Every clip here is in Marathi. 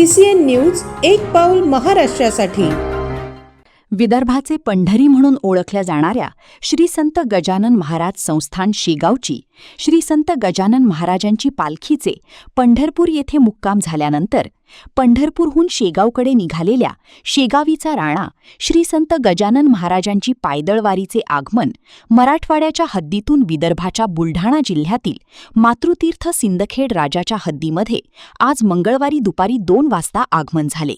CCN न्यूज एक पाऊल महाराष्ट्रासाठी। विदर्भाचे पंढरी म्हणून ओळखल्या जाणाऱ्या श्री संत गजानन महाराज संस्थान शेगावची श्री संत गजानन महाराजांची पालखीचे पंढरपूर येथे मुक्काम झाल्यानंतर पंढरपूरहून शेगावकडे निघालेल्या शेगावीचा राणा श्री संत गजानन महाराजांची पायदळवारीचे आगमन मराठवाड्याच्या हद्दीतून विदर्भाच्या बुलढाणा जिल्ह्यातील मातृतीर्थ सिंदखेड राजाच्या हद्दीमध्ये आज मंगळवारी दुपारी 2 वाजता आगमन झाले।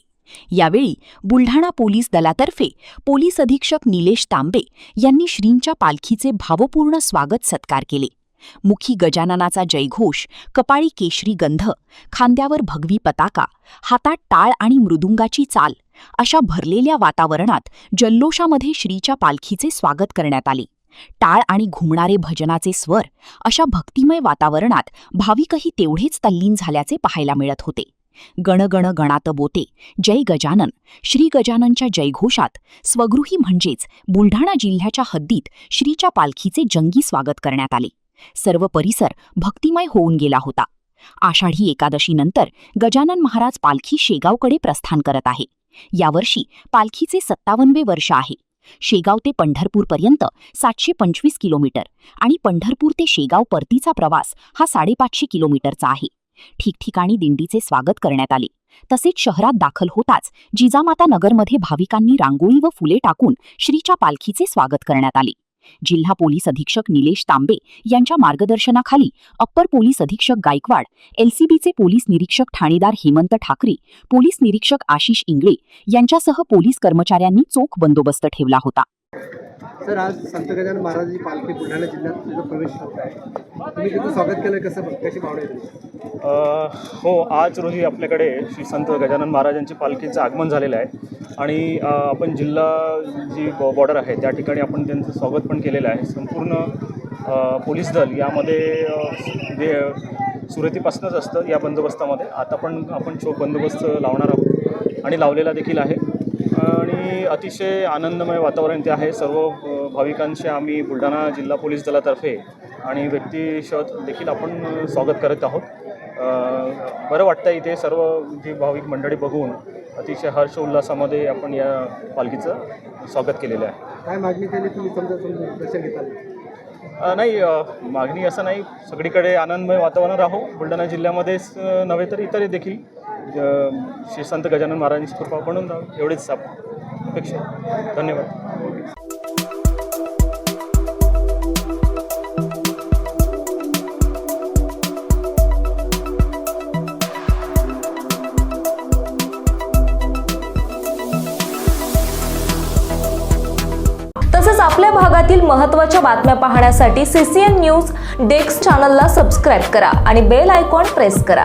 यावेळी बुलढाणा पोलीस दलातर्फे पोलीस अधीक्षक निलेश तांबे यांनी श्रींच्या पालखीचे भावपूर्ण स्वागत सत्कार केले। मुखी गजाननाचा जयघोष, कपाळी केशरी गंध, खांद्यावर भगवी पताका, हातात टाळ आणि मृदुंगाची चाल अशा भरलेल्या वातावरणात जल्लोषामध्ये श्रीच्या पालखीचे स्वागत करण्यात आले। टाळ आणि घुमणारे भजनाचे स्वर अशा भक्तिमय वातावरणात भाविकही तेवढेच तल्लीन झाल्याचे पाहायला मिळत होते। गण गण गणात बोते जय गजानन श्री गजाननच्या जयघोषात स्वगृही म्हणजेच बुलढाणा जिल्ह्याच्या हद्दीत श्रीच्या पालखीचे जंगी स्वागत करण्यात आले। सर्व परिसर भक्तिमय होऊन गेला होता। आषाढी एकादशीनंतर गजानन महाराज पालखी शेगावकडे प्रस्थान करत आहे। यावर्षी पालखीचे 57वे वर्ष आहे। शेगाव ते पंढरपूरपर्यंत 725 किलोमीटर आणि पंढरपूर ते शेगाव परतीचा प्रवास हा 550 किलोमीटरचा आहे। ठिकठिकाणी दिंडीचे स्वागत करण्यात आले। तसेच शहरात दाखल होताच जिजामाता नगरमध्ये भाविकांनी रांगोळी व फुले टाकून श्रीच्या पालखीचे स्वागत करण्यात आले। जिल्हा पोलीस अधीक्षक निलेश तांबे यांच्या मार्गदर्शनाखाली अप्पर पोलीस अधीक्षक गायकवाड, LCBचे पोलीस निरीक्षक ठाणेदार हेमंत ठाकरे, पोलीस निरीक्षक आशिष इंगळे यांच्यासह पोलीस कर्मचाऱ्यांनी चोख बंदोबस्त ठेवला होता। सर, आज संत गजानन महाराजांची पालखी बुलढाणा जिल्ह्यात तुझा प्रवेश होत आहे। तुम्ही तिथं स्वागत केलं, कशी भावना आहे? हो, आज रोजी आपल्याकडे श्री संत गजानन महाराजांची पालखीचं आगमन झालेलं आहे आणि आपण जिल्हा जी बॉर्डर आहे त्या ठिकाणी आपण त्यांचं स्वागत पण केलेलं आहे। संपूर्ण पोलीस दल यामध्ये जे सुरुवातीपासूनच असतं या बंदोबस्तामध्ये। आता पण आपण चोख बंदोबस्त लावणार आहोत आणि लावलेला देखील आहे आणि अतिशय आनंदमय वातावरण ते आहे। सर्व भाविकांचे आम्ही बुलढाणा जिल्हा पोलीस दलातर्फे आणि व्यक्तिशः देखील आपण स्वागत करत आहोत। बरं वाटतं इथे सर्व जी भाविक मंडळी बघून अतिशय हर्ष उल्हासामध्ये आपण या पालखीचं स्वागत केलेलं आहे। काय मागणी केली तुम्ही समजा दर्शन घेताना? नाही, मागणी असं नाही, सगळीकडे आनंदमय वातावरण राहो। बुलढाणा जिल्ह्यामध्येच नव्हे तर इतर देखील श्री संत गजानन महाराजांची कृपा बनून राहो एवढेच अपेक्षा आहे। धन्यवाद। तसेच आपल्या भागातील महत्त्वाच्या बातम्या पाहण्यासाठी CCN न्यूज डेस्क चॅनलला सबस्क्राइब करा आणि बेल आयकॉन प्रेस करा।